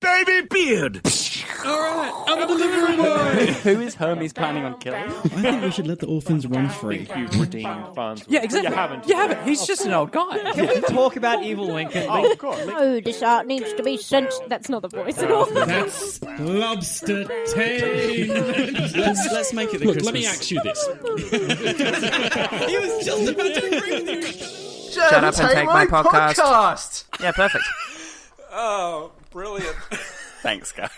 baby beard. Alright, I'm a delivery boy! Who is Hermes planning on killing? I think we should let the orphans run free. You've redeemed Farnsworth. Yeah, exactly. You haven't. He's just an old guy. Can we talk about evil Lincoln? Oh, of course. Oh, this art needs to be sent. That's not the voice at all. That's lobster tainment. Let's make it the Christmas. Let me ask you this. He was just about to agree with you. Shut up and take my podcast. Yeah, perfect. Oh, brilliant. Thanks, guys.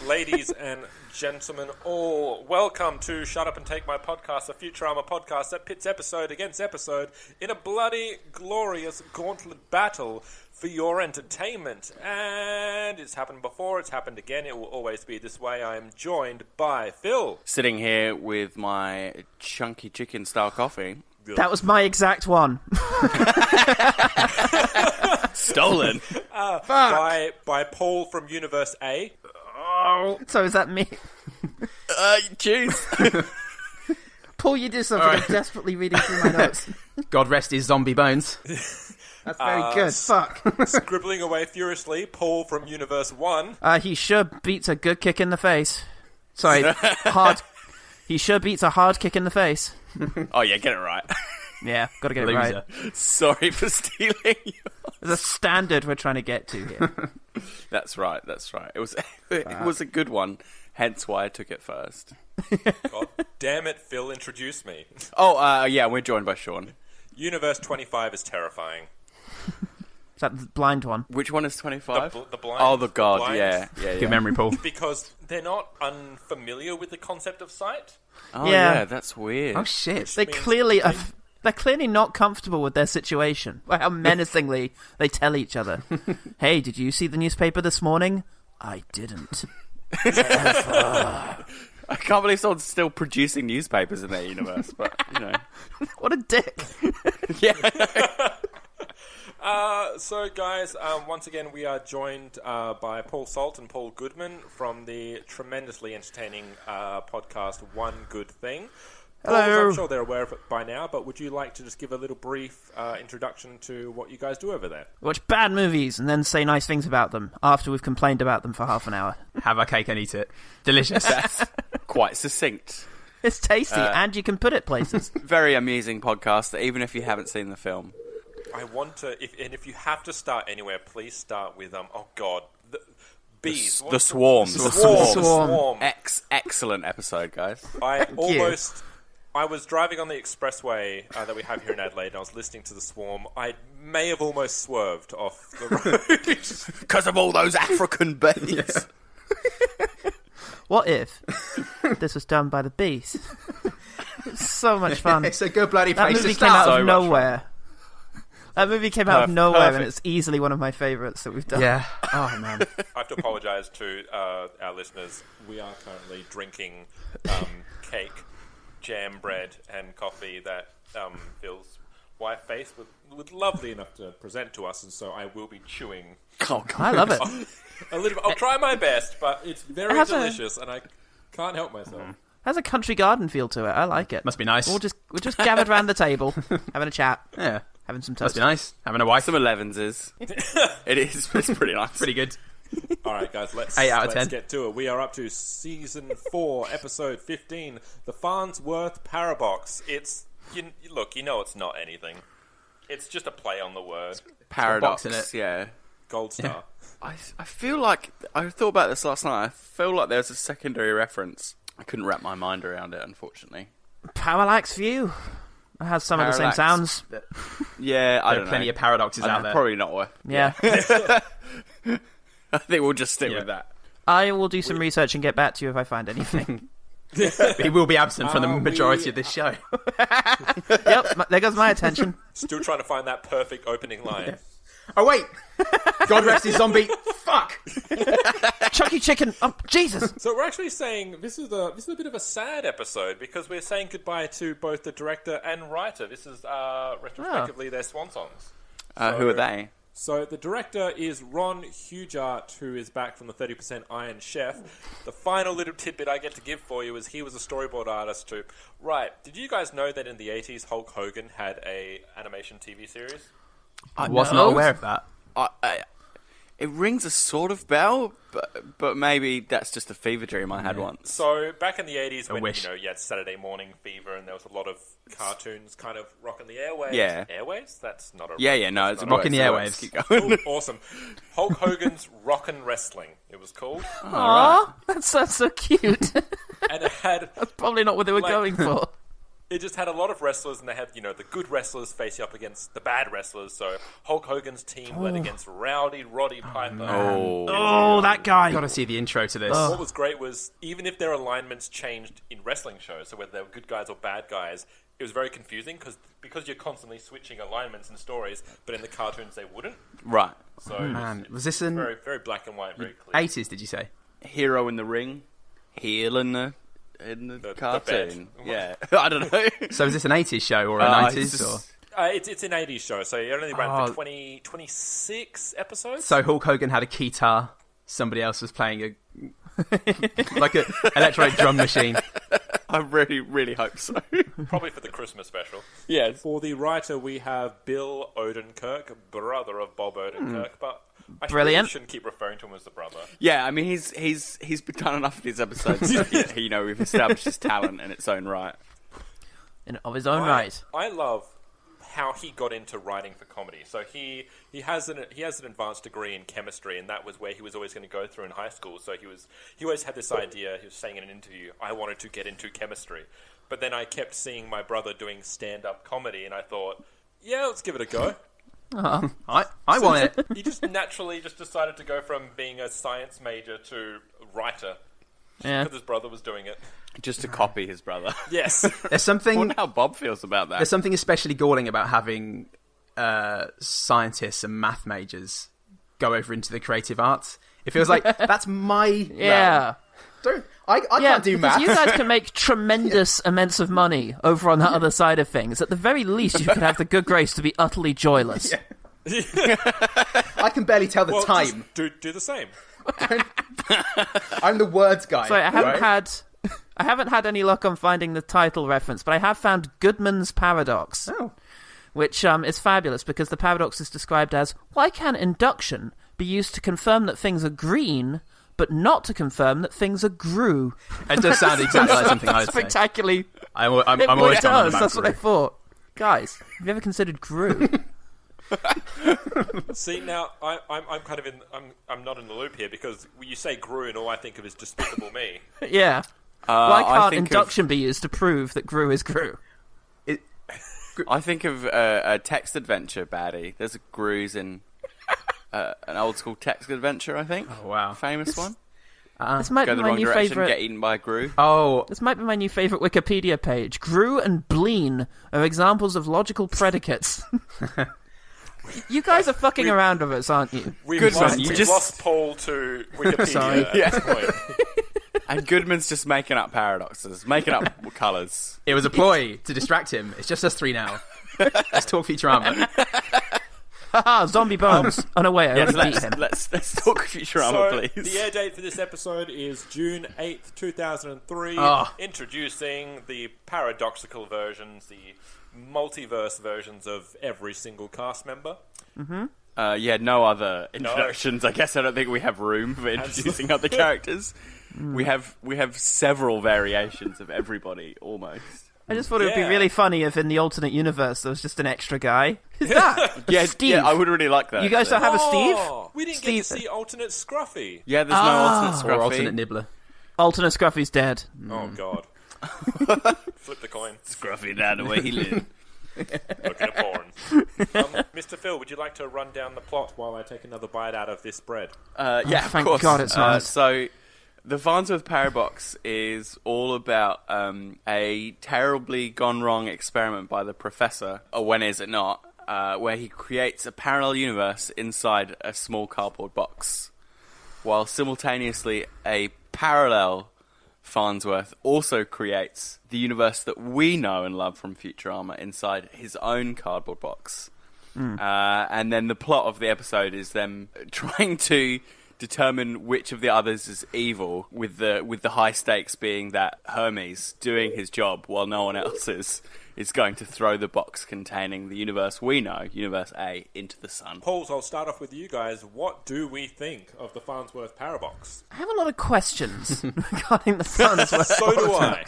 Ladies and gentlemen, all welcome to Shut Up and Take My Podcast, a Futurama podcast that pits episode against episode in a bloody, glorious gauntlet battle for your entertainment. And it's happened before, it's happened again, it will always be this way. I am joined by Phil. Sitting here with my chunky chicken style coffee. That was my exact one. Stolen. By Paul from Universe A. Oh, so is that me? Jeez. Paul, you do something. I'm desperately reading through my notes. God rest his zombie bones. That's very good. Fuck. Scribbling away furiously, Paul from Universe 1. He sure beats a good kick in the face. Sorry, hard. He sure beats a hard kick in the face. Oh, yeah, get it right. Yeah, gotta get it right. Sorry for stealing yours. There's a standard we're trying to get to here. That's right. It was a good one, hence why I took it first. God damn it, Phil, introduce me. Oh, yeah, we're joined by Sean. Universe 25 is terrifying. Is that the blind one? Which one is 25? The blind. Oh, the god, blind. yeah. Good memory, Paul. Because they're not unfamiliar with the concept of sight. Oh, Yeah. yeah, that's weird. Oh shit. They clearly are. They're clearly not comfortable with their situation. How menacingly they tell each other. Hey, did you see the newspaper this morning? I didn't. I can't believe someone's still producing newspapers in their universe, but, you know. What a dick. Yeah. So, guys, once again, we are joined by Paul Salt and Paul Goodman from the tremendously entertaining podcast One Good Thing. Hello. Paul, I'm sure they're aware of it by now, but would you like to just give a little brief introduction to what you guys do over there? Watch bad movies and then say nice things about them after we've complained about them for half an hour. Have a cake and eat it. Delicious. That's quite succinct. It's tasty and you can put it places. Very amusing podcast, even if you haven't seen the film. I want to, if you have to start anywhere, please start with, oh god, the bees. The Swarm. The Swarm. Excellent episode, guys. I was driving on the expressway that we have here in Adelaide, and I was listening to The Swarm. I may have almost swerved off the road. Because of all those African bees. What if this was done by the bees? It's so much fun. It's a good bloody That place movie to came out start. of nowhere. That movie came out of nowhere, perfect. and it's easily one of my favourites that we've done. Yeah. Oh, man. I have to apologise to our listeners. We are currently drinking cake, jam bread, and coffee that Phil's wife Face was lovely enough to present to us, and so I will be chewing. Oh, God. I love it. A little bit. I'll try my best, but it's very delicious, and I can't help myself. Has a country garden feel to it. I like it. Must be nice. We're just gathered around the table, having a chat, Yeah. having some Must toast. be nice. Having a wife. Some 11s. It is. It's pretty nice. Pretty good. All right, guys, let's 8 out of 10. get to it. We are up to Season 4, Episode 15, The Farnsworth Parabox. It's... Look, you know it's not anything. It's just a play on the word. Paradox, box in it. yeah. Gold star. I feel like... I thought about this last night. I feel like there's a secondary reference. I couldn't wrap my mind around it, unfortunately. Parallax view. It has some of the same Parallax. sounds. Yeah, I There don't are plenty know. of paradoxes out there. Probably not worth. Yeah. I think we'll just stick with that. I will do some research and get back to you if I find anything. He will be absent from the majority of this show. Yep, there goes my attention. Still trying to find that perfect opening line. Oh, wait! God rest his zombie. Fuck! Chunky chicken. Oh, Jesus. So we're actually saying this is a bit of a sad episode because we're saying goodbye to both the director and writer. This is retrospectively their swan songs. Who are they? So the director is Ron Hugart, who is back from the 30% Iron Chef. The final little tidbit I get to give for you is he was a storyboard artist too. Right, did you guys know that in the 80s Hulk Hogan had a animation TV series? I was not aware of that. It rings a sort of bell, but maybe that's just a fever dream I had once. So back in the 80s when, wish. you had Saturday morning fever and there was a lot of cartoons kind of rocking the airwaves. Yeah. Airwaves? That's not a... No, it's Rocking the airwaves. Keep going. Cool, awesome. Hulk Hogan's Rockin' Wrestling, it was called. Aw, that sounds so cute. And it had... Probably not what they were going for. It just had a lot of wrestlers, and they had, the good wrestlers facing up against the bad wrestlers. So Hulk Hogan's team led against Rowdy Roddy Piper. Oh, that guy. Got to see the intro to this. What was great was, even if their alignments changed in wrestling shows, so whether they were good guys or bad guys, it was very confusing because you're constantly switching alignments and stories, but in the cartoons they wouldn't. Right. So Man, was this in very, very black and white, very clear. 80s, did you say? Hero in the ring, heel in the The cartoon. bed. Yeah, I don't know. So is this an 80s show or a it's 90s? just- Or? It's an 80s show, so it only ran for 26 episodes. So Hulk Hogan had a keytar, somebody else was playing a like an electronic drum machine. I really, really hope so. Probably for the Christmas special. Yes. For the writer, we have Bill Odenkirk, brother of Bob Odenkirk, but I Brilliant. really shouldn't keep referring to him as the brother. Yeah, I mean, he's done enough of these episodes. So we've established his talent in its own right. Of his own right. I love how he got into writing for comedy. So he has an advanced degree in chemistry, and that was where he was always going to go through in high school. So he always had this idea. He was saying in an interview, I wanted to get into chemistry. But then I kept seeing my brother doing stand-up comedy, and I thought, yeah, let's give it a go. I want it. He just naturally just decided to go from being a science major to writer. Yeah. Because his brother was doing it. Just to copy his brother. Yes. There's I something wonder how Bob feels about that. There's something especially galling about having scientists and math majors go over into the creative arts. It feels like that's my Yeah. realm. I can't do because math. you guys can make tremendous amounts of money over on the other side of things. At the very least, you could have the good grace to be utterly joyless. I can barely tell the time. Just do the same. I'm the words guy. So I haven't had any luck on finding the title reference, but I have found Goodman's Paradox, which is fabulous because the paradox is described as, why can induction be used to confirm that things are green, but not to confirm that things are grue? It does sound exactly like something I would say. Spectacularly. I'm It always down does. about That's what I Gru. thought. Guys, have you ever considered grue? See, now I'm kind of I'm not in the loop here because when you say Gru and all I think of is Despicable Me. Yeah. Why I can't think induction be used to prove that grue is grue? I think of a text adventure baddie. There's a Gru's in an old school text adventure, I think. Oh, wow. Famous one. This might Go be the my wrong new direction, favourite. get eaten by a Gru. Oh, This might be my new favourite Wikipedia page. Grue and bleen are examples of logical predicates. You guys are fucking around with us, aren't you? We've Good lost, one, you we've just- lost Paul to Wikipedia Sorry. at Yeah. this point. And Goodman's just making up paradoxes, making up colours. it was a ploy to distract him. It's just us three now. Let's talk Futurama. Haha, zombie bones. Oh no, wait, I Yes, already beat him. let's talk Futurama, So, please. the air date for this episode is June 8th, 2003. Oh. Introducing the paradoxical versions, the multiverse versions of every single cast member. No other introductions. I guess I don't think we have room for introducing other characters. We have several variations of everybody, almost. I just thought it would be Yeah. really funny if in the alternate universe there was just an extra guy. Who's that? Yeah, Steve. yeah, I would really like that. You guys don't have a Steve? Oh, we didn't Steve- get to see alternate Scruffy. Yeah, there's no alternate Or Scruffy. alternate Nibbler. Alternate Scruffy's dead. Oh, God. Flip the coin. Scruffy down the way he lived. Looking at porn. Mr. Phil, would you like to run down the plot while I take another bite out of this bread? Yeah, of thank course. God it's not. So, the Farnsworth Parabox is all about a terribly gone wrong experiment by the professor, or when is it not, where he creates a parallel universe inside a small cardboard box, while simultaneously a parallel Farnsworth also creates the universe that we know and love from Futurama inside his own cardboard box. And then the plot of the episode is them trying to determine which of the others is evil, with the high stakes being that Hermes doing his job while no one else is going to throw the box containing the universe we know, Universe A, into the sun. Paul, so I'll start off with you guys. What do we think of the Farnsworth Parabox? I have a lot of questions regarding the Farnsworth So do I.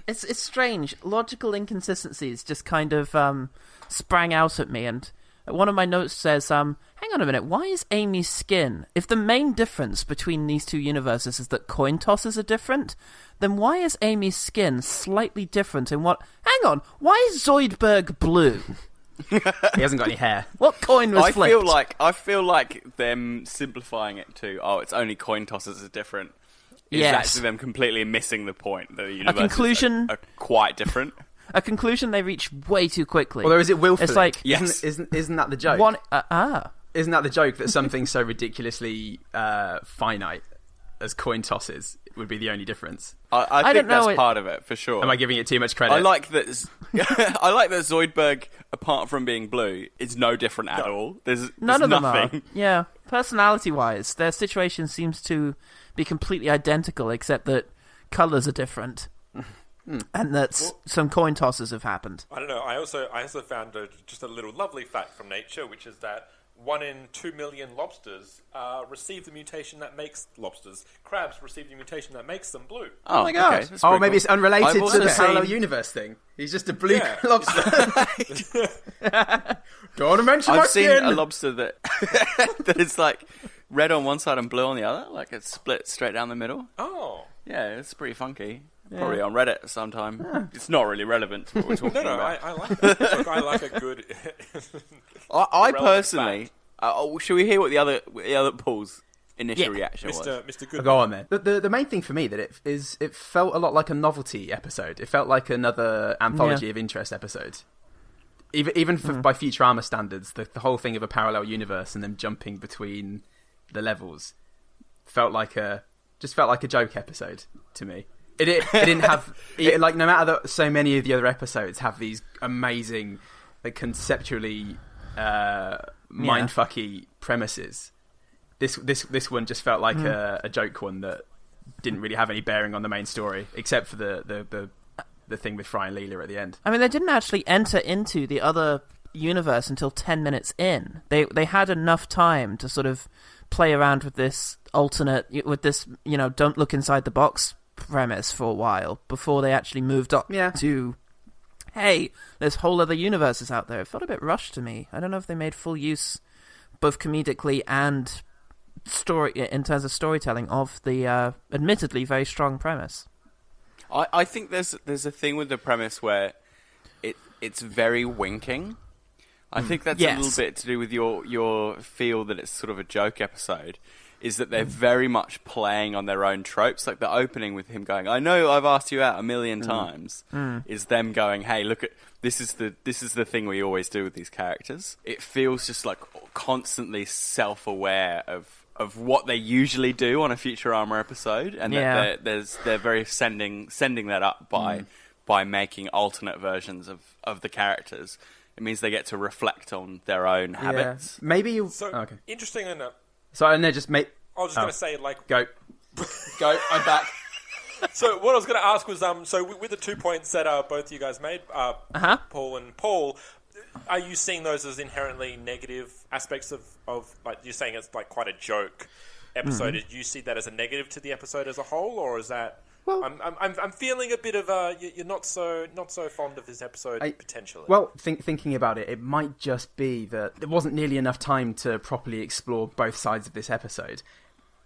It's strange. Logical inconsistencies just kind of sprang out at me, and one of my notes says, hang on a minute, why is Amy's skin... If the main difference between these two universes is that coin tosses are different, then why is Amy's skin slightly different in what... Hang on, why is Zoidberg blue? He hasn't got any hair. What coin was flipped? I feel like them simplifying it to, it's only coin tosses are different. Is Yes. actually them completely missing the point. The universes conclusion- are quite different. A conclusion they reach way too quickly. Although, is it willfully? It's like... Yes. Isn't that the joke? Isn't that the joke that something so ridiculously finite as coin tosses would be the only difference? I think that's part of it, for sure. Am I giving it too much credit? I like that. I like that Zoidberg, apart from being blue, is no different at all. There's None of them nothing. are. Yeah, personality-wise, their situation seems to be completely identical, except that colours are different, and that some coin tosses have happened. I don't know. I also found just a little lovely fact from nature, which is that 1 in 2 million lobsters receive the mutation that makes lobsters. Crabs receive the mutation that makes them blue. Oh my god! Okay, that's pretty maybe cool. it's unrelated I've to also the parallel seen- universe thing. He's just a blue Yeah. lobster. Don't want to mention my I've seen skin. a lobster that that is like red on one side and blue on the other, like it's split straight down the middle. Oh. Yeah, it's pretty funky. Probably on Reddit sometime. It's not really relevant to what we're talking No, about. I like it. Look, I like a good... I relevant personally... should we hear what the other Paul's initial reaction was? Mr. Good. Go on then. The main thing for me that it felt a lot like a novelty episode. It felt like another anthology of interest episode. Even by Futurama standards, the whole thing of a parallel universe and them jumping between the levels felt like a joke episode to me. It didn't have like, no matter that so many of the other episodes have these amazing, like, conceptually mindfucky premises. This one just felt like a joke one that didn't really have any bearing on the main story, except for the thing with Fry and Leela at the end. I mean, they didn't actually enter into the other universe until 10 minutes in. They had enough time to sort of play around with this don't look inside the box premise for a while before they actually moved up to, hey, there's whole other universes out there. It felt a bit rushed to me. I don't know if they made full use, both comedically and in terms of storytelling, of the admittedly very strong premise. I think there's a thing with the premise where it's very winking. I think that's a little bit to do with your feel that it's sort of a joke episode, is that they're very much playing on their own tropes. Like the opening with him going, I know I've asked you out 1,000,000 times, is them going, hey, look, this is the thing we always do with these characters. It feels just like constantly self-aware of what they usually do on a Futurama episode, and that they're very sending that up by making alternate versions of the characters. It means they get to reflect on their own habits. Maybe you... So, interesting enough... So I know, just make... I was just going to say, like... Go, I'm back. So what I was going to ask was, so with the 2 points that both you guys made, Paul and Paul, are you seeing those as inherently negative aspects of like, you're saying it's like quite a joke episode? Did you see that as a negative to the episode as a whole, or is that... Well, I'm feeling a bit of you're not so fond of this episode potentially. Well, thinking about it, it might just be that there wasn't nearly enough time to properly explore both sides of this episode.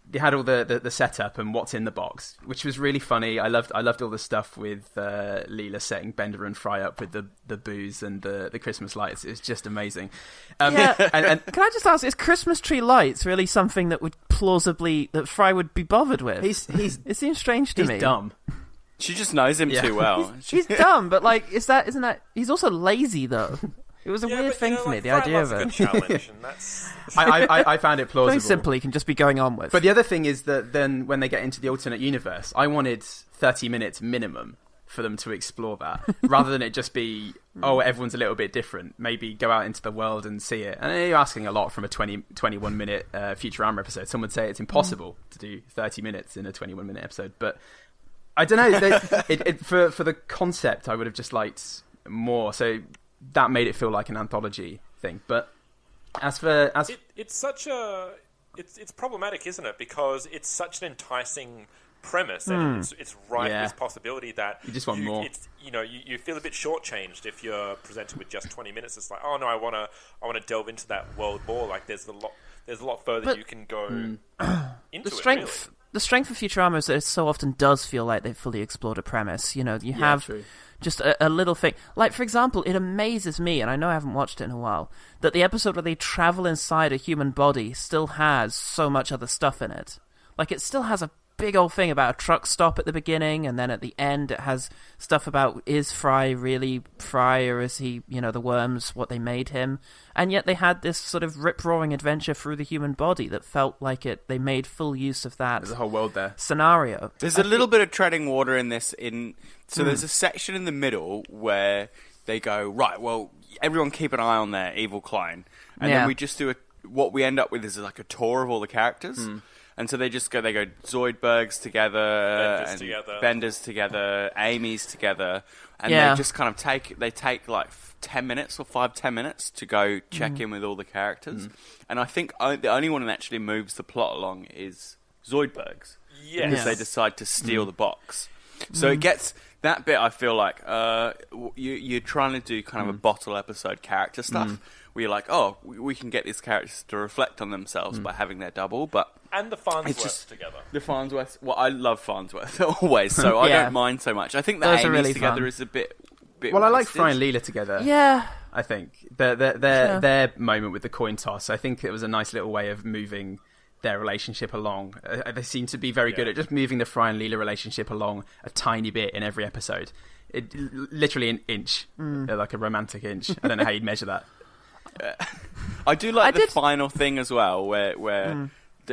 They had all the setup and what's in the box, which was really funny. I loved all the stuff with Leela setting Bender and Fry up with the booze and the Christmas lights. It was just amazing. And Can I just ask, is Christmas tree lights really something that would that Fry would be bothered with? It seems strange to me. He's dumb. She just knows him too well. He's dumb, but like, isn't that? He's also lazy though. It was a weird thing for me, the idea of it. A good challenge, and that's... I found it plausible. Very simply can just be going on with. But the other thing is that then when they get into the alternate universe, I wanted 30 minutes minimum for them to explore that, rather than it just be, oh, everyone's a little bit different. Maybe go out into the world and see it. And you're asking a lot from a 21-minute Futurama episode. Some would say it's impossible to do 30 minutes in a 21-minute episode. But I don't know. For the concept, I would have just liked more. So that made it feel like an anthology thing. But it's problematic, isn't it? Because it's such an enticing premise, and it's rife with possibility that you just want more. You feel a bit shortchanged if you're presented with just 20 minutes. It's like, oh no, I want to delve into that world more. Like there's a lot further you can go into The strength of Futurama is that it so often does feel like they've fully explored a premise. You have just a little thing. Like, for example, it amazes me, and I know I haven't watched it in a while, that the episode where they travel inside a human body still has so much other stuff in it. Like, it still has a big old thing about a truck stop at the beginning, and then at the end it has stuff about, is Fry really Fry, or is he, the worms, what they made him? And yet they had this sort of rip-roaring adventure through the human body that felt like they made full use of that. There's a whole world there. Scenario. There's a little bit of treading water in this. So there's a section in the middle where they go, right, well, everyone keep an eye on their evil clone. And then we just do what we end up with is like a tour of all the characters. And so they go Zoidbergs together, Benders together, Amy's together, and they just kind of take like 10 minutes or 5-10 minutes to go check in with all the characters. And I think the only one that actually moves the plot along is Zoidbergs. Yes. Because they decide to steal the box. So it gets that bit, I feel like you're trying to do kind of a bottle episode character stuff. Where you're like, oh, we can get these characters to reflect on themselves by having their double, but... And the Farnsworths together. The Farnsworths... Well, I love Farnsworth always, so I don't mind so much. I think the Amy's really together is a bit well, I like Fry and Leela together. Yeah. I think. Their moment with the coin toss, I think it was a nice little way of moving their relationship along. They seem to be very good at just moving the Fry and Leela relationship along a tiny bit in every episode. Literally an inch. Like a romantic inch. I don't know how you'd measure that. I do like the final thing as well, where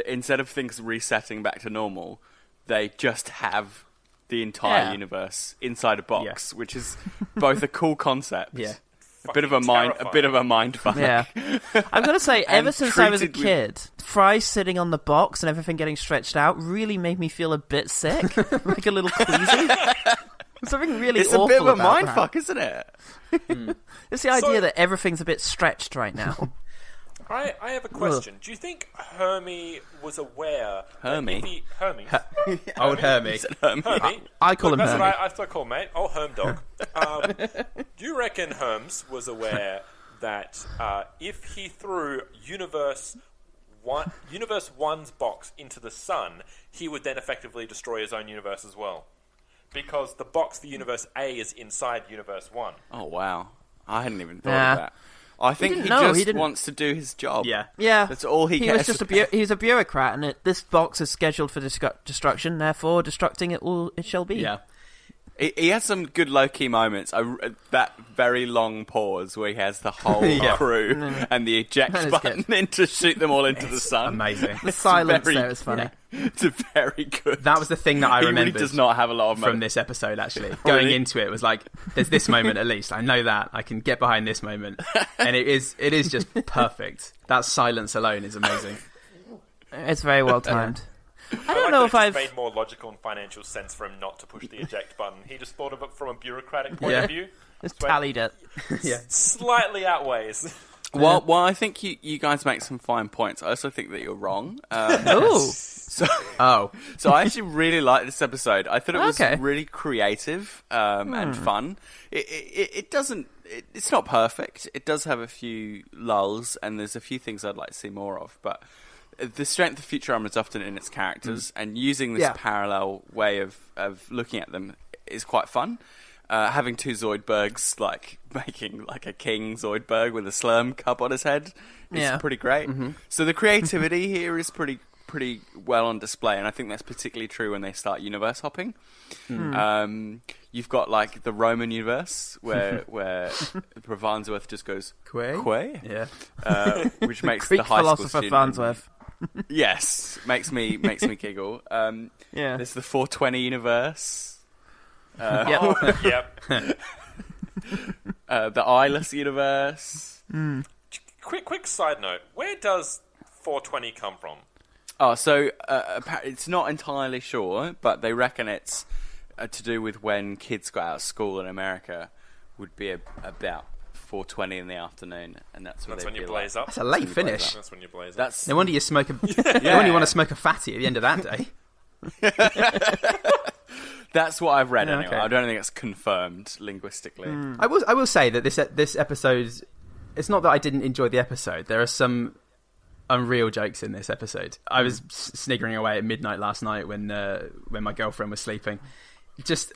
instead of things resetting back to normal, they just have the entire universe inside a box, which is both a cool concept, a bit of a mind fuck. Yeah, I'm gonna say, ever since I was a kid, Fry sitting on the box and everything getting stretched out really made me feel a bit sick, like a little queasy. Something really awful. It's a bit of a mind fuck, isn't it? It's the idea that everything's a bit stretched right now. I have a question. Do you think Hermie was aware... Hermie? Hermie. Old Hermie. Hermie. I call him Hermie. That's what I still call mate. Oh, Herm dog. Do you reckon Herms was aware that if he threw Universe 1's box into the sun, he would then effectively destroy his own universe as well? Because the box for Universe A is inside Universe 1. Oh, wow. I hadn't even thought of that. I think he wants to do his job. Yeah. That's all he cares. He's a bureaucrat, and this box is scheduled for destruction, therefore destructing it all it shall be. Yeah. He has some good low-key moments. That very long pause where he has the whole crew and the eject button in to shoot them all into the sun. Amazing. The silence there is funny. It's very good. That was the thing that I remembered. He really does not have a lot of from this episode, actually. Going into it was like, there's this moment at least. I know that. I can get behind this moment. And it is just perfect. That silence alone is amazing. It's very well timed. I don't know if I've made more logical and financial sense for him not to push the eject button. He just thought of it from a bureaucratic point of view. Just tallied it. Slightly outweighs. Well, I think you guys make some fine points. I also think that you're wrong. So I actually really liked this episode. I thought it was really creative and fun. It's not perfect. It does have a few lulls, and there's a few things I'd like to see more of, but the strength of Futurama is often in its characters, and using this parallel way of looking at them is quite fun. Having two Zoidbergs, like making like a king Zoidberg with a Slurm cup on his head, is pretty great. So the creativity here is pretty well on display, and I think that's particularly true when they start universe hopping. You've got like the Roman universe where Farnsworth just goes Quay? Which makes Greek the high school philosopher student. Farnsworth. Yes, makes me giggle. There's the 420 universe. Yep. The eyeless universe. Quick side note. Where does 420 come from? Oh, so it's not entirely sure, but they reckon it's to do with when kids got out of school in America would be about 4:20 in the afternoon, and that's when you blaze up. That's a late finish. That's when you blaze up. No wonder you smoke a. No wonder you want to smoke a fatty at the end of that day. That's what I've read anyway. Okay. I don't think it's confirmed linguistically. I will say that this episode. It's not that I didn't enjoy the episode. There are some unreal jokes in this episode. I was sniggering away at midnight last night when my girlfriend was sleeping. Just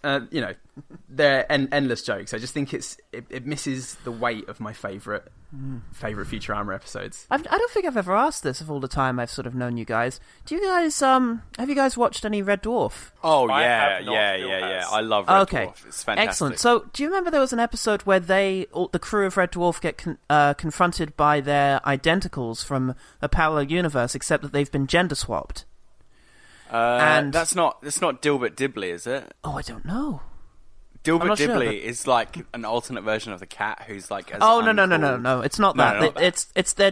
they're endless jokes. I just think it misses the weight of my favorite Futurama episodes. I don't think I've ever asked this of all the time I've sort of known you guys. Do you guys have you guys watched any Red Dwarf? Oh I yeah. have not, I love Red Okay. Dwarf. It's fantastic. Excellent. So, do you remember there was an episode where the crew of Red Dwarf get confronted by their identicals from a parallel universe, except that they've been gender swapped? And that's not Dilbert Dibley, is it? Oh, I don't know. Dilbert not sure, Dibley but- is like an alternate version of the cat who's like. Oh no! It's not that. not that.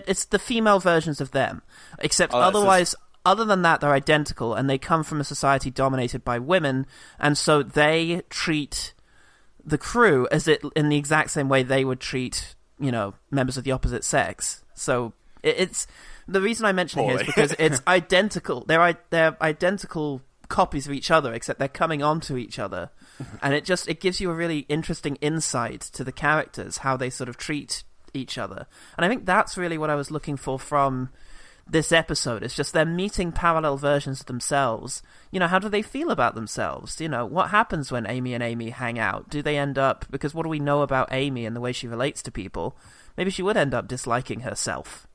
It's the female versions of them, except Oh, that's otherwise. Other than that, they're identical, and they come from a society dominated by women, and so they treat the crew in the exact same way they would treat, members of the opposite sex. So it's the reason I mention it here is because it's identical. They're identical copies of each other, except they're coming onto each other, and it gives you a really interesting insight to the characters, how they sort of treat each other. And I think that's really what I was looking for from this episode. It's just they're meeting parallel versions of themselves. How do they feel about themselves? What happens when Amy and Amy hang out? Do they end up, because what do we know about Amy and the way she relates to people? Maybe she would end up disliking herself.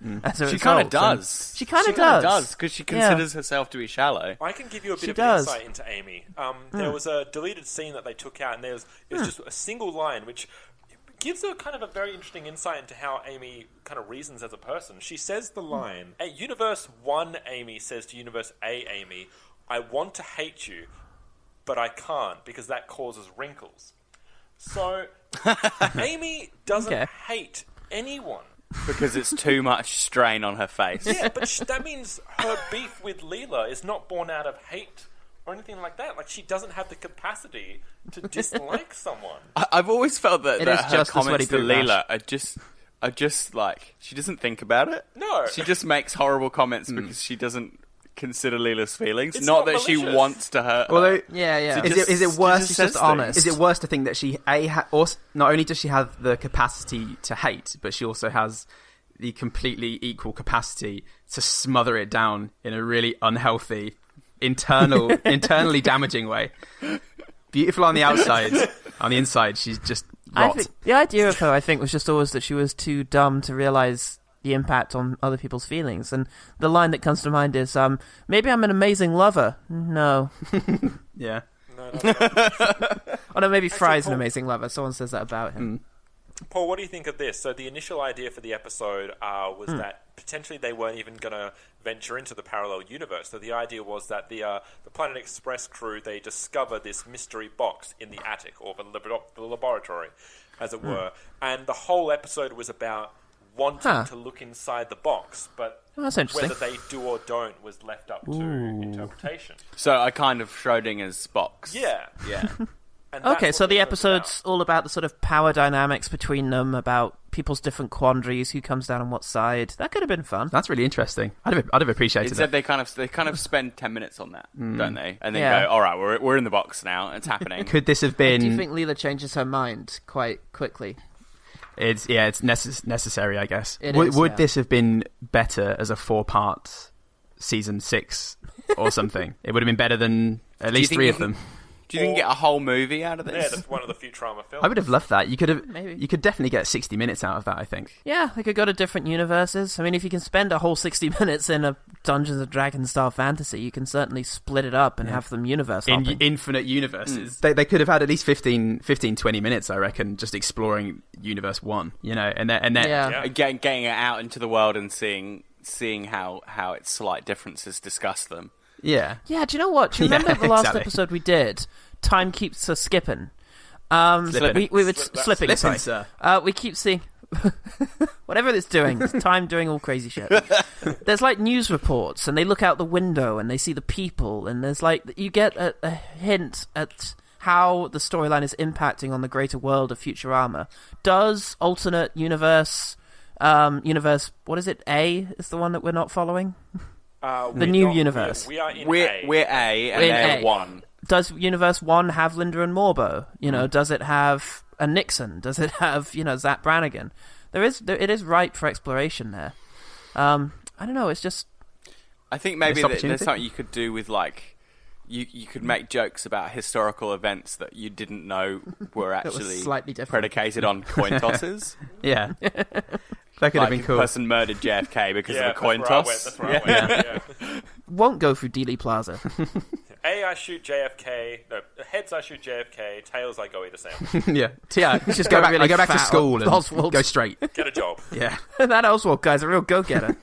She kind of does. She kind of does because she considers herself to be shallow. I can give you a bit of an insight into Amy. There was a deleted scene that they took out, and it was just a single line, which gives her kind of a very interesting insight into how Amy kind of reasons as a person. She says the line, at Universe 1, Amy says to Universe A, Amy, I want to hate you, but I can't because that causes wrinkles. So, Amy doesn't hate anyone. Because it's too much strain on her face. Yeah, but that means her beef with Leela is not born out of hate or anything like that. Like, she doesn't have the capacity to dislike someone. I've always felt that her just comments to Leela are just like, she doesn't think about it. No. She just makes horrible comments because she doesn't consider Leela's feelings. It's not not that she malicious. wants to hurt her. Although, Yeah. is it worse? She's just honest. Is it worse to think that she not only does she have the capacity to hate, but she also has the completely equal capacity to smother it down in a really unhealthy, internally damaging way. Beautiful on the outside, on the inside, she's just I rot. think the idea of her, was just always that she was too dumb to realize the impact on other people's feelings. And the line that comes to mind is, maybe I'm an amazing lover. No. Yeah. No. Oh, no, maybe Fry's an Paul- amazing lover. Someone says that about him. Paul, what do you think of this? So the initial idea for the episode was that potentially they weren't even going to venture into the parallel universe. So the idea was that the Planet Express crew, they discover this mystery box in the attic, or the laboratory, as it were. And the whole episode was about wanting to look inside the box, but That's interesting. whether they do or don't was left up to interpretation. So a kind of Schrodinger's box. Yeah. Yeah. And that's Okay, what so the show's episode's all about the sort of power dynamics between them, about people's different quandaries, who comes down on what side. That could have been fun. That's really interesting. I'd have appreciated Instead, that. they kind of spend 10 minutes on that, don't they? And then go, all right, we're in the box now. It's happening. Could this have been? Do you think Leela changes her mind quite quickly? It's necessary, I guess. It Would is. this have been better as a 4-part season 6 or something? It would have been better than at least think 3 you of them. Do you think you can get a whole movie out of Yeah, this? that's one of the Futurama films. I would have loved that. You could have. Maybe. You could definitely get 60 minutes out of that, I think. Yeah, they could go to different universes. I mean, if you can spend a whole 60 minutes in a Dungeons & Dragons style fantasy, you can certainly split it up and have them universe In hopping. infinite universes. They could have had at least 15, 20 minutes, I reckon, just exploring Universe 1, and then Yeah. Getting it out into the world and seeing how its slight differences discuss them. Yeah. Yeah, do you know what? Do you remember the last exactly. episode we did? Time keeps us skipping. We were slipping, sorry. Sir. We keep seeing... whatever it's doing, it's time doing all crazy shit. There's like news reports, and they look out the window and they see the people, and there's like you get a hint at how the storyline is impacting on the greater world of Futurama. Does alternate universe, what is it? A is the one that we're not following. The new universe. We are in we're A. we're A, and We're in they're A. 1. Does Universe 1 have Linda and Morbo? Does it have a Nixon? Does it have, Zach Brannigan? It is ripe for exploration there. I don't know, it's just... I think maybe Missed there's opportunity? something you could do with, like... You could make jokes about historical events that you didn't know were was actually slightly different. predicated on coin tosses. Yeah. That could have been A cool. person murdered JFK because of a coin that's where I toss. went, that's where I went. Yeah. Won't go through Dealey Plaza. A, I shoot JFK. No, heads I shoot JFK. Tails I go eat a sandwich. Yeah. Just go go back. really I go back to fat school and Oswald. go straight. Get a job. Yeah. That Oswald guy's a real go-getter.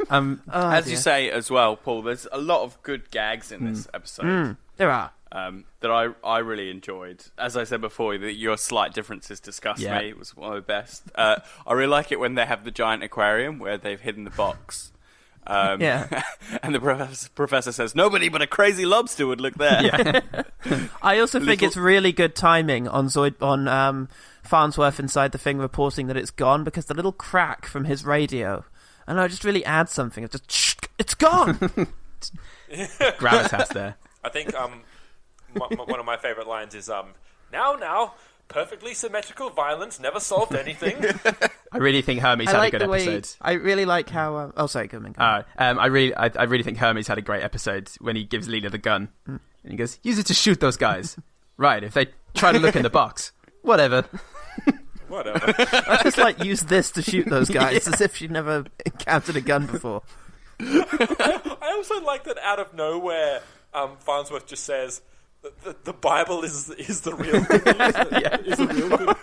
As you say as well, Paul, there's a lot of good gags in this episode There are. that I really enjoyed. As I said before, your slight differences disgust Yeah. me. It was one of the best. I really like it when they have the giant aquarium where they've hidden the box. Yeah. And the professor says, nobody but a crazy lobster would look there. Yeah. I also think it's really good timing on Farnsworth inside the thing reporting that it's gone, because the little crack from his radio, I know, it just really adds something. It's just, it's gone! Gravitas there. I think one of my favourite lines is, now, perfectly symmetrical violence never solved anything. I really think Hermes I had like a good the way... episode. I really like how... oh, sorry, go on. I really think Hermes had a great episode when he gives Lena the gun. And he goes, use it to shoot those guys. Right, if they try to look in the box. Whatever. Whatever. I just like use this to shoot those guys as if she'd never encountered a gun before. I also like that out of nowhere, Farnsworth just says, the Bible is the real good. Is the real good.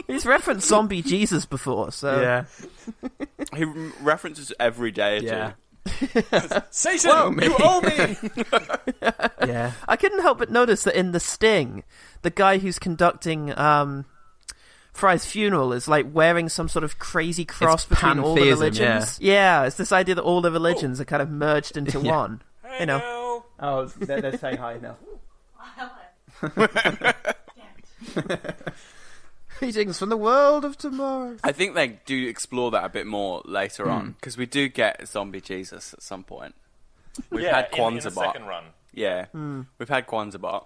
He's referenced zombie Jesus before, so... Yeah. He references every deity. Yeah. Satan, you owe me! Yeah. I couldn't help but notice that in The Sting, the guy who's conducting Fry's funeral is like wearing some sort of crazy cross It's between all the pantheism, religions. Yeah, it's this idea that all the religions are kind of merged into Yeah. one. Hey, now. Oh, they're saying hi now. Greetings from the world of tomorrow. I think they do explore that a bit more later on, because we do get zombie Jesus at some point. We've had in the Kwanzaa second run. Yeah, we've had Kwanzaa.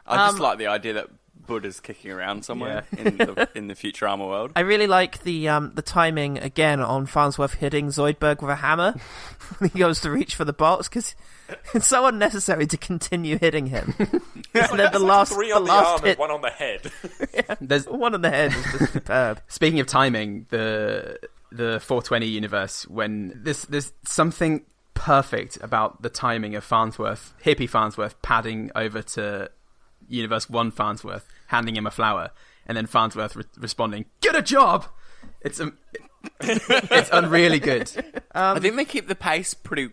I just like the idea that Buddha's kicking around somewhere in the Futurama world. I really like the timing again on Farnsworth hitting Zoidberg with a hammer when he goes to reach for the box, because it's so unnecessary to continue hitting him. And then the last 3 on the last arm hit, and 1 on the head. There's one on the head is just superb. Speaking of timing, the 420 universe, when there's something perfect about the timing of hippie Farnsworth padding over to Universe 1 Farnsworth, handing him a flower, and then Farnsworth responding, "Get a job!" It's unreally good. I think they keep the pace pretty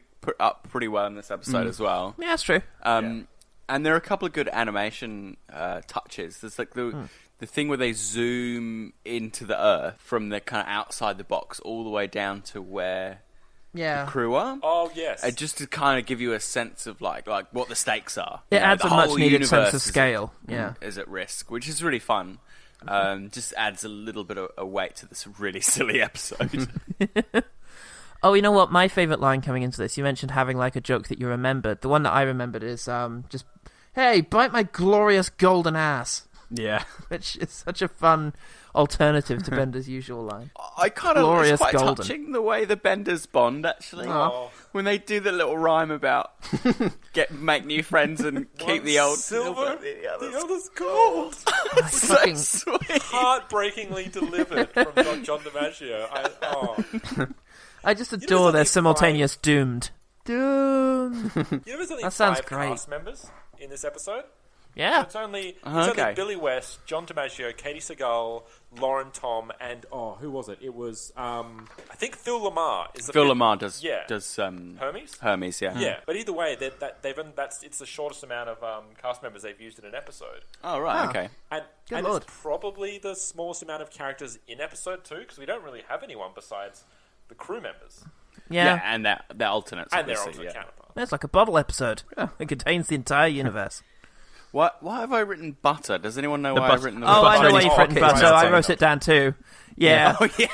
well in this episode as well. Yeah, that's true. And there are a couple of good animation touches. There's like the thing where they zoom into the Earth from the kind of outside the box all the way down to where Yeah. the crew are. Oh, yes. Just to kind of give you a sense of like what the stakes are. It adds the a much whole needed sense universe of scale. is at risk, which is really fun. Just adds a little bit of a weight to this really silly episode. Oh, you know what? My favourite line coming into this, you mentioned having like a joke that you remembered. The one that I remembered is just, "Hey, bite my glorious golden ass," Yeah. which is such a fun alternative to Bender's usual line. I kind of Glorious it's quite golden. touching the way the Benders bond actually. Oh. When they do the little rhyme about make new friends and keep the old silver, the others. the other's gold. So Fucking- sweet. Heartbreakingly delivered from John DiMaggio. I just there's adore their only simultaneous doomed. Doomed. You know there's only That sounds 5 great. cast members in this episode? Yeah. So it's only Okay. Billy West, John DiMaggio, Katie Seagal, Lauren Tom, and who was it? It was I think Phil Lamar is the Phil fifth- Lamar does Hermes. Hermes, yeah. Yeah, but either way, it's the shortest amount of cast members they've used in an episode, Oh right, okay. and Lord. it's probably the smallest amount of characters in episode 2 because we don't really have anyone besides the crew members Yeah. And their alternates, and their obviously, alternate yeah. counterparts. It's like a bottle episode. It contains the entire universe. Why have I written butter? Does anyone know The why butter- I've written the Oh, I know Butter why in you've his written pocket, butter. right? I wrote it down too. Yeah, Oh yeah.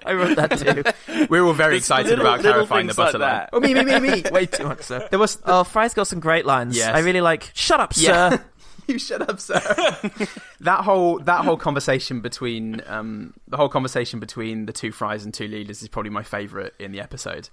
I wrote that too. We were all very Just excited little- about little clarifying the things like butter line. that. Oh, me. Way too much so. There was Fry's got some great lines. Yes. I really like, shut up, Yeah. sir. You shut up, sir. that whole conversation between the two Fries and two Leelas is probably my favourite in the episode.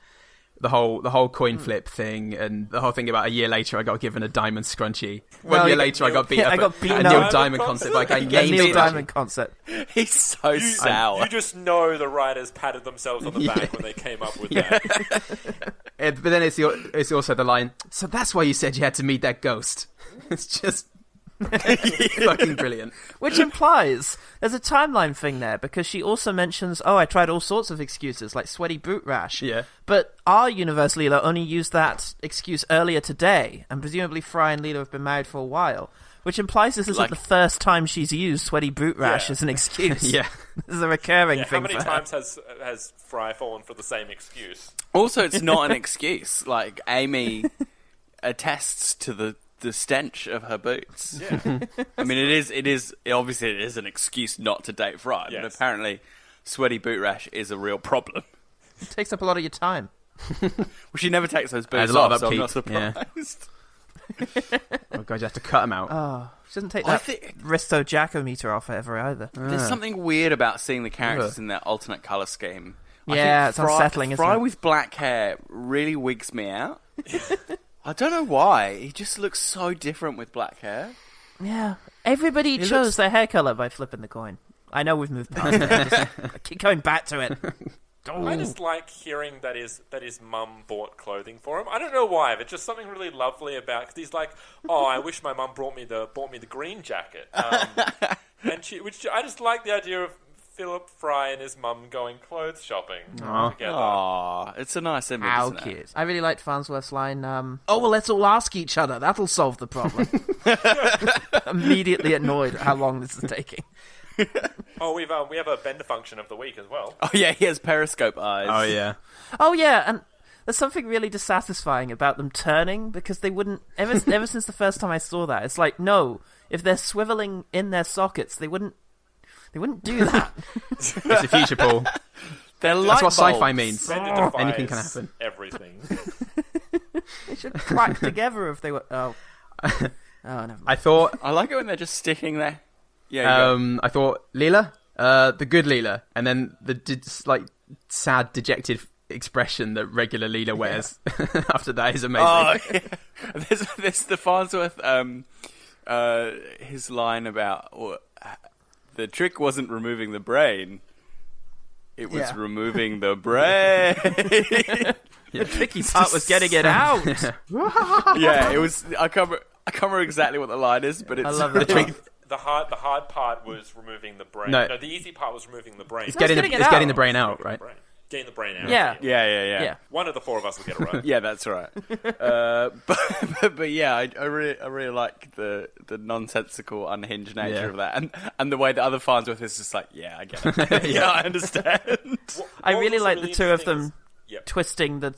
The whole coin flip thing and the whole thing about a year later I got given a diamond scrunchie. One year later I got beat up. I got beaten a Neil up. Diamond concept. Like I Yeah, named Neil it. Diamond concept. He's so sour. You just know the writers patted themselves on the back when they came up with that. But then it's also the line. So that's why you said you had to meet that ghost. It's just fucking brilliant. Which implies there's a timeline thing there because she also mentions, I tried all sorts of excuses like sweaty boot rash. Yeah. But our universe Leela only used that excuse earlier today, and presumably Fry and Leela have been married for a while, which implies this isn't Like- the first time she's used sweaty boot rash as an excuse. Yeah. This is a recurring How thing many for her. times has Fry fallen for the same excuse? Also, it's not an excuse. Like Amy attests to the stench of her boots. Yeah. I mean, it is obviously it is an excuse not to date Fry, but Yes. apparently sweaty boot rash is a real problem. It takes up a lot of your time. Well, she never takes those boots There's a lot off, of so I'm not upkeep, yeah. surprised. Oh god, you have to cut them out. She doesn't take I that think- Risto Jackometer off ever either. There's something weird about seeing the characters in their alternate colour scheme. I Yeah, think it's unsettling, isn't Fry it? with black hair really wigs me out. I don't know why. He just looks so different with black hair. Yeah. Everybody chose looks- their hair colour by flipping the coin. I know we've moved past it. I keep going back to it. I just like hearing that his mum bought clothing for him. I don't know why, but just something really lovely about. Because he's like, I wish my mum bought me the green jacket. Which I just like the idea of Philip Fry and his mum going clothes shopping together. Aw, it's a nice image, How isn't it? cute. I really liked Farnsworth's line, let's all ask each other. That'll solve the problem. Immediately annoyed at how long this is taking. We have a bender function of the week as well. Oh yeah, he has periscope eyes. Oh yeah. Oh, yeah, and there's something really dissatisfying about them turning, because they wouldn't... Ever since the first time I saw that, it's like, no, if they're swiveling in their sockets, they wouldn't do that. It's the future, Paul. They're That's what light sci-fi bulbs. means. Bender defies Anything can happen. everything. They should clack together if they were... Oh, never mind. I thought I like it when they're just sticking there. Yeah. I thought Leela, the good Leela, and then the sad, dejected expression that regular Leela wears after that is amazing. Oh, yeah. There's the Farnsworth, his line about the trick wasn't removing the brain, it was removing the brain. The tricky part was getting it out. Yeah, it was. I can't remember exactly what the line is, but it's I love that. The hard part was removing the brain. No. The easy part was removing the brain. It's getting getting it the out. brain out, right? Getting the brain out. Yeah. Yeah. One of the four of us will get it right. Yeah, that's right. But yeah, I really like the nonsensical, unhinged nature of that, and the way the other Farnsworth is just like, yeah, I get it. Yeah, I understand. I really like the two of interesting them Yep. twisting the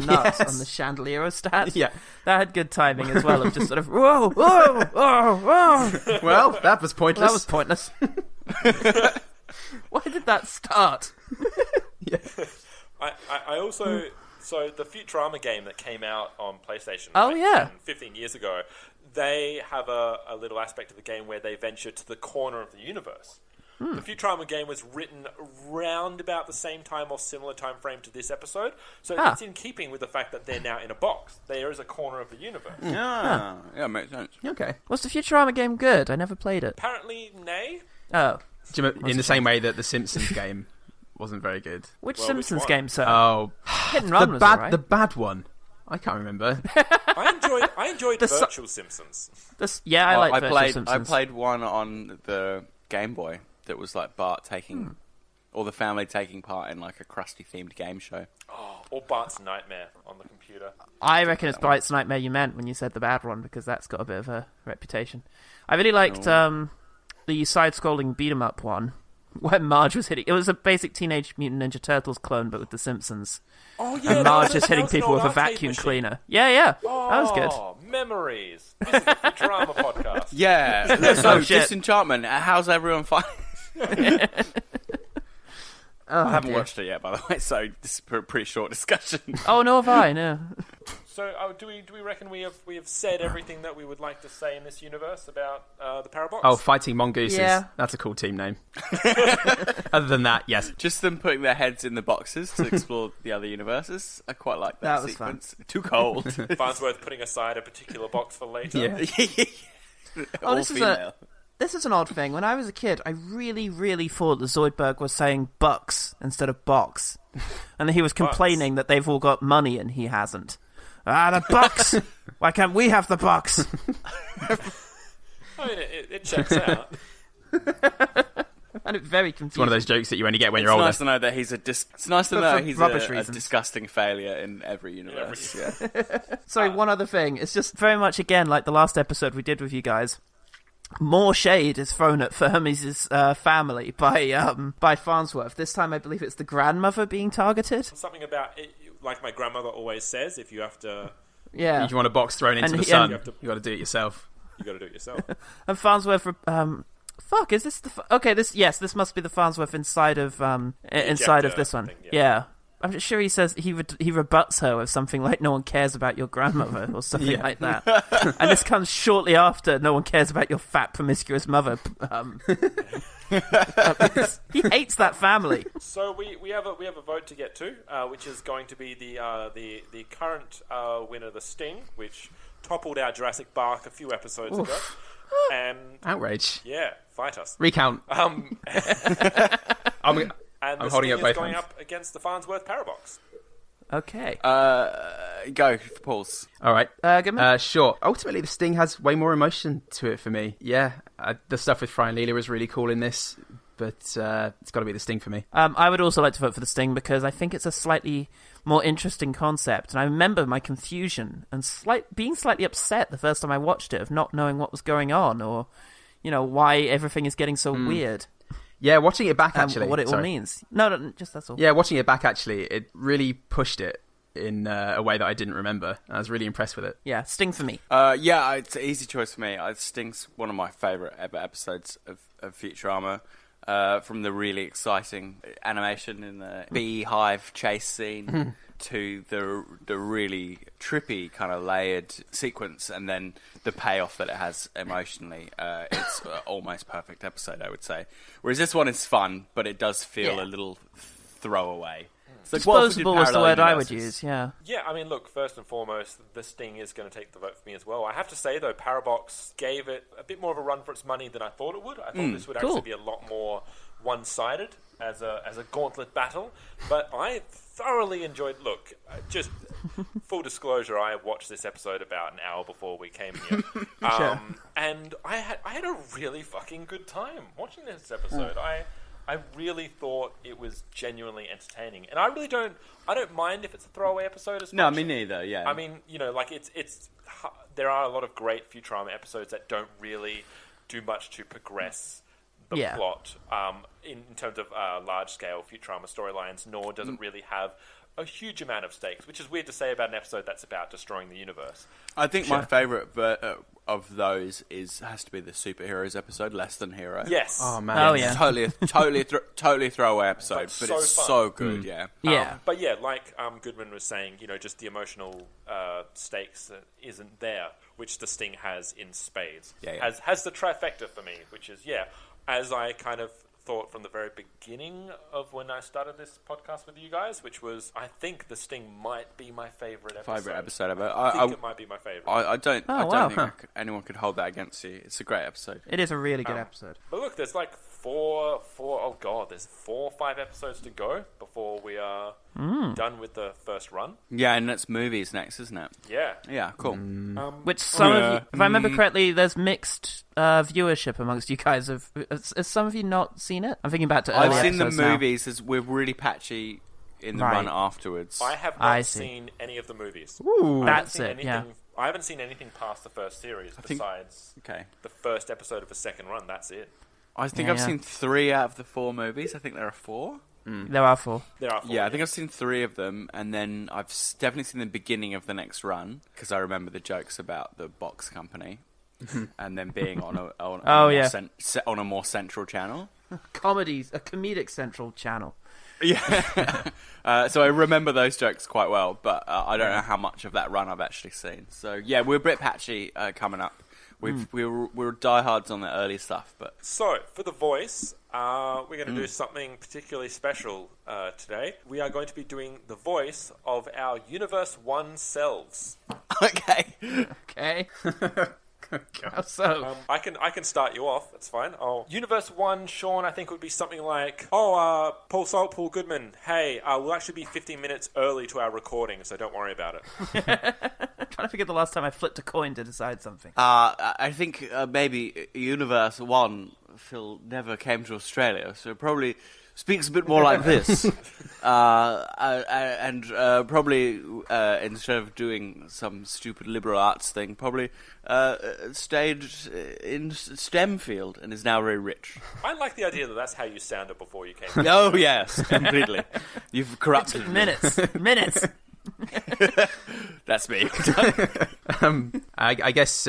nuts Yes. on the chandelier stat. Yeah. That had good timing as well, of just sort of, whoa, whoa, whoa, whoa. Well, that was pointless. That was pointless. Why did that start? I also so the Futurama game that came out on PlayStation. Oh, yeah. 15 years ago. They have a little aspect of the game where they venture to the corner of the universe. The Futurama game was written around about the same time or similar time frame to this episode, so it's in keeping with the fact that they're now in a box. There is a corner of the universe. Yeah, makes sense. Okay. Was the Futurama game good? I never played it. Apparently, nay. Oh. In the same way that the Simpsons game wasn't very good. Which Well, Simpsons which one? game, sir? Oh, Hit and Run was alright. the bad one. I can't remember. I enjoyed Virtual Simpsons. I like Virtual Simpsons. I played one on the Game Boy that was like Bart taking, or the family taking part in like a Krusty themed game show. Oh, or Bart's Nightmare on the computer. I reckon it's Bart's Nightmare you meant when you said the bad one, because that's got a bit of a reputation. I really liked the side-scrolling beat-em-up one, where Marge was hitting... It was a basic Teenage Mutant Ninja Turtles clone, but with The Simpsons. Oh, yeah. And Marge just hitting people with a vacuum cleaner. Yeah. Oh, that was good. Memories. This is the Futurama podcast. Yeah. So, Disenchantment, how's everyone finding? I haven't watched it yet, by the way, so this is a pretty short discussion. Oh, nor have I, no. So, do we reckon we have said everything that we would like to say in this universe about the Parabox? Oh, Fighting Mongooses. Yeah. That's a cool team name. Other than that, yes. Just them putting their heads in the boxes to explore the other universes. I quite like that sequence. Fun. Too cold. Farnsworth putting aside a particular box for later. Yeah. All female. This is an odd thing. When I was a kid, I really, really thought that Zoidberg was saying bucks instead of box. And he was complaining that they've all got money and he hasn't. The bucks! Why can't we have the bucks? I mean, it checks out. And it's very confusing. It's one of those jokes that you only get when you're older. It's nice to know that he's a disgusting failure in every universe. Yeah. Sorry, one other thing. It's just very much, again, like the last episode we did with you guys. More shade is thrown at Hermes' family by Farnsworth. This time, I believe it's the grandmother being targeted. Something about it, like my grandmother always says, if you have to... Yeah. If you want a box thrown into the sun, you got to do it yourself. You got to do it yourself. And Farnsworth... fuck, is this the... Okay, this must be the Farnsworth inside of this one. Thing, yeah. I'm sure he says he rebuts her with something like "No one cares about your grandmother" or something like that. And this comes shortly after "No one cares about your fat promiscuous mother." He hates that family. So we have a vote to get to, which is going to be the current winner, the Sting, which toppled our Jurassic Bark a few episodes ago. And outrage! Yeah, fight us. Recount. And I'm holding up both going hands. up against the Farnsworth Parabox. Okay. Go for Paul's. All right. Goodman? Sure. Ultimately, the Sting has way more emotion to it for me. Yeah. The stuff with Fry and Leela is really cool in this, but it's got to be the Sting for me. I would also like to vote for the Sting because I think it's a slightly more interesting concept. And I remember my confusion and being slightly upset the first time I watched it of not knowing what was going on or, why everything is getting so weird. Yeah, watching it back actually. What it all means. No, just that's all. Yeah, watching it back actually, it really pushed it in a way that I didn't remember. I was really impressed with it. Yeah, Sting for me. It's an easy choice for me. Sting's one of my favourite ever episodes of Futurama. From the really exciting animation in the beehive chase scene to the really trippy kind of layered sequence, and then the payoff that it has emotionally. It's an almost perfect episode, I would say. Whereas this one is fun, but it does feel a little throwaway. Disposable was the word I would use, yeah. Yeah, I mean, look, first and foremost, the Sting is going to take the vote for me as well. I have to say, though, Parabox gave it a bit more of a run for its money than I thought it would. I thought this would actually be a lot more one-sided as a gauntlet battle. But I thoroughly enjoyed... Look, just full disclosure, I watched this episode about an hour before we came here. And I had a really fucking good time watching this episode. I really thought it was genuinely entertaining, and I don't mind if it's a throwaway episode as much. No, me neither. Yeah, I mean, it's there are a lot of great Futurama episodes that don't really do much to progress the plot in terms of large scale Futurama storylines, nor does it really have a huge amount of stakes, which is weird to say about an episode that's about destroying the universe. I think my favourite of those has to be the superheroes episode, Less Than Hero. Yes. Oh man. Oh yeah. Totally throwaway episode, but it's so good. Yeah. But yeah, like Goodman was saying, just the emotional stakes isn't there, which the Sting has in spades. Yeah. Has the trifecta for me, which is as I kind of thought from the very beginning of when I started this podcast with you guys, which was, I think the Sting might be my favourite episode. Ever. I think it might be my favourite. I don't think anyone could hold that against you. It's a great episode. It is a really good episode. But look, there's like there's 4 or 5 episodes to go before we are done with the first run. Yeah, and that's movies next, isn't it? Yeah. Yeah, cool. Which some of you, if I remember correctly, there's mixed viewership amongst you guys. Have some of you not seen it? I'm thinking back to early I've seen the episodes now. movies. We're really patchy in the run afterwards. I have not seen any of the movies. Ooh, that's it, yeah. I haven't seen anything past the first series besides the first episode of the second run. That's it. I think I've seen 3 out of the 4 movies. I think there are 4. There are 4. Yeah, I think I've seen 3 of them, and then I've definitely seen the beginning of the next run, because I remember the jokes about the box company, and then being on a more central channel. Comedies, a comedic central channel. Yeah. So I remember those jokes quite well, but I don't know how much of that run I've actually seen. So yeah, we're a bit patchy coming up. We're diehards on the early stuff, but so for the voice, we're going to do something particularly special today. We are going to be doing the voice of our Universe 1 selves. Okay. How so? I can start you off. That's fine. Universe 1, Sean, I think would be something like, Paul Saltpool Goodman, hey, we'll actually be 15 minutes early to our recording, so don't worry about it. I'm trying to forget the last time I flipped a coin to decide something. I think maybe Universe 1, Phil never came to Australia, so probably speaks a bit more like this. And probably, instead of doing some stupid liberal arts thing, probably stayed in STEM field and is now very rich. I like the idea that that's how you sounded before you came. Oh, yes, completely. You've corrupted me. Minutes. That's me. I guess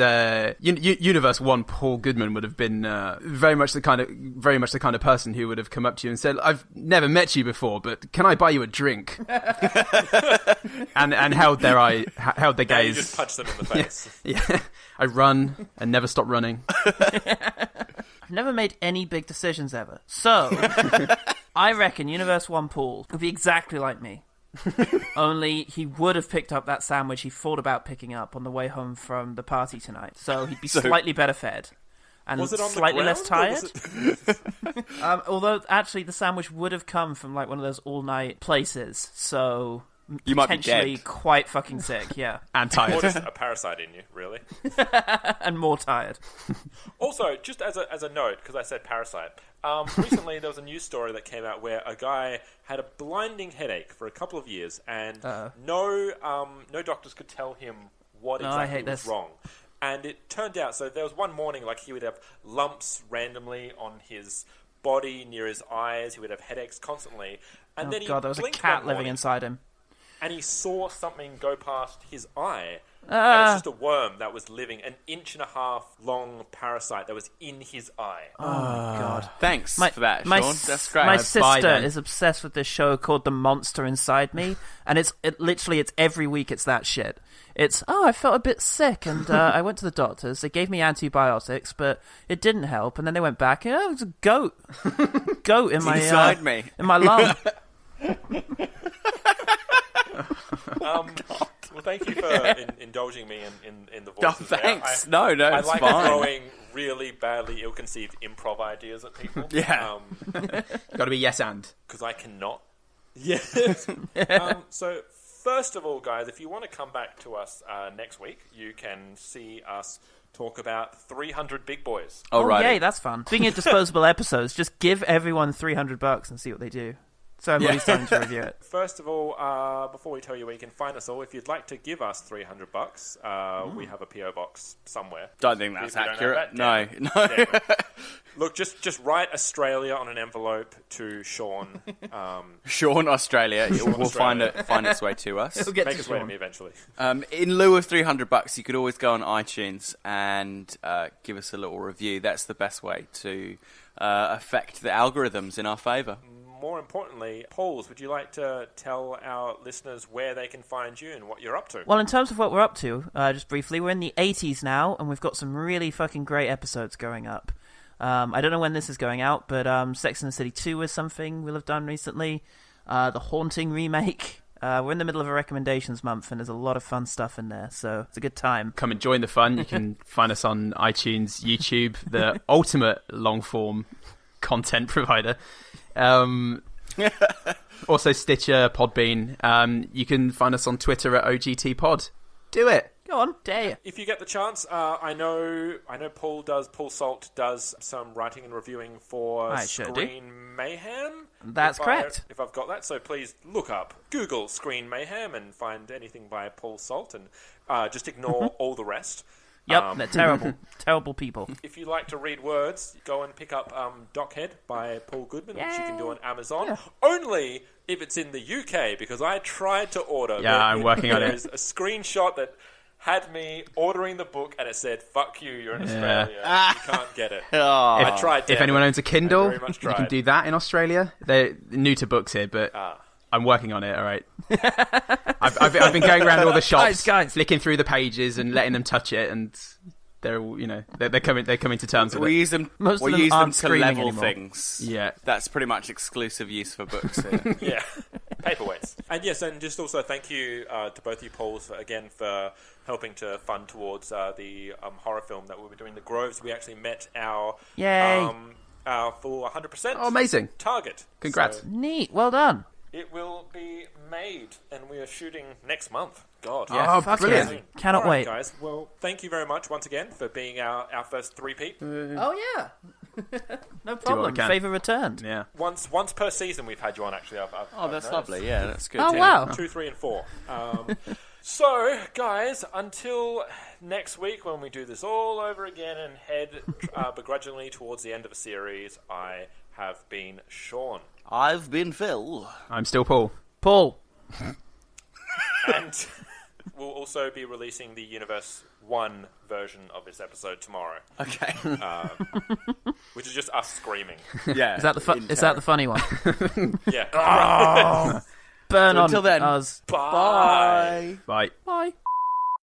Universe 1 Paul Goodman would have been very much the kind of person who would have come up to you and said, "I've never met you before, but can I buy you a drink?" and held their gaze. You just punched them in the face. Yeah. I run and never stop running. I've never made any big decisions ever, so I reckon Universe 1 Paul would be exactly like me. Only he would have picked up that sandwich he thought about picking up on the way home from the party tonight. So he'd be slightly better fed and slightly less tired. Although actually the sandwich would have come from like one of those all-night places, so you might be potentially dead. Quite fucking sick, yeah. And tired. Or just a parasite in you, really. And more tired. Also, just as a note, because I said parasite, recently there was a news story that came out where a guy had a blinding headache for a couple of years, and no doctors could tell him what exactly was wrong. And it turned out, so there was one morning, like he would have lumps randomly on his body, near his eyes, he would have headaches constantly. And then there was a cat living inside him. And he saw something go past his eye. And it's just a worm that was living, an 1.5-inch long parasite that was in his eye. Oh, God. Thanks for that, Sean. That's great. My sister is obsessed with this show called The Monster Inside Me, and it's every week it's that shit. It's, I felt a bit sick, and I went to the doctors. They gave me antibiotics, but it didn't help, and then they went back, and it was a goat. Goat in my... inside me. In my lung. Well, thank you for indulging me in the voices. Thanks. I it's like fine. throwing really badly ill-conceived improv ideas at people. Yeah. Got to be yes and. Because I cannot. Yeah. So, first of all, guys, if you want to come back to us next week, you can see us talk about 300 Big Boys. Oh, yay, that's fun. Speaking of disposable episodes, just give everyone $300 and see what they do. So everybody's starting to review it. First of all, before we tell you where you can find us all, if you'd like to give us $300, we have a PO box somewhere. Don't think that's accurate. No. Look, just write Australia on an envelope to Sean. Sean, Australia. We'll find its way to us. It'll get Make to its way to Sean. me eventually. In lieu of $300, you could always go on iTunes and give us a little review. That's the best way to affect the algorithms in our favour. More importantly, Pauls, would you like to tell our listeners where they can find you and what you're up to? Well, in terms of what we're up to, just briefly, we're in the 80s now, and we've got some really fucking great episodes going up. I don't know when this is going out, but Sex and the City 2 is something we'll have done recently. The Haunting remake. We're in the middle of a recommendations month, and there's a lot of fun stuff in there, so it's a good time. Come and join the fun. You can find us on iTunes, YouTube, the ultimate long-form content provider. Also Stitcher, Podbean. You can find us on Twitter at OGTPod. Do it. Go on, dare you. If you get the chance, I know Paul Salt does some writing and reviewing for Screen Mayhem. That's correct. If I've got that, so please Google Screen Mayhem and find anything by Paul Salt and just ignore all the rest. Yep, they're terrible. Terrible people. If you like to read words, go and pick up Dockhead by Paul Goodman, which you can do on Amazon. Yeah. Only if it's in the UK, because I tried to order. Yeah, I'm working on it. There's a screenshot that had me ordering the book, and it said, "Fuck you, you're in Australia. You can't get it." I tried. If anyone owns a Kindle, you can do that in Australia. They're new to books here, but I'm working on it. All right. I've been going around all the shops, flicking through the pages and letting them touch it, and they're coming to terms with it. We use them to level things. Yeah, that's pretty much exclusive use for books here. Yeah, paperweights. And yes, and just also thank you to both you, Pauls, for helping to fund towards the horror film that we were doing, The Groves. We actually met our full 100% amazing target. Congrats. So, neat. Well done. It will be made, and we are shooting next month. God. Yeah, brilliant. Yeah. Cannot wait. Guys. Well, thank you very much once again for being our first three-peat. Oh, yeah. No problem. Favour returned. Yeah. Once per season we've had you on, actually. I've that's noticed. lovely. Yeah, that's good. Oh, wow. 2, 3, and 4. So, guys, until next week when we do this all over again and head begrudgingly towards the end of a series, I have been Sean. I've been Phil. I'm still Paul. And we'll also be releasing the Universe 1 version of this episode tomorrow. Okay. Which is just us screaming. Yeah. Is that the funny one? Yeah. Burn so on until then, us. Bye. Bye. Bye.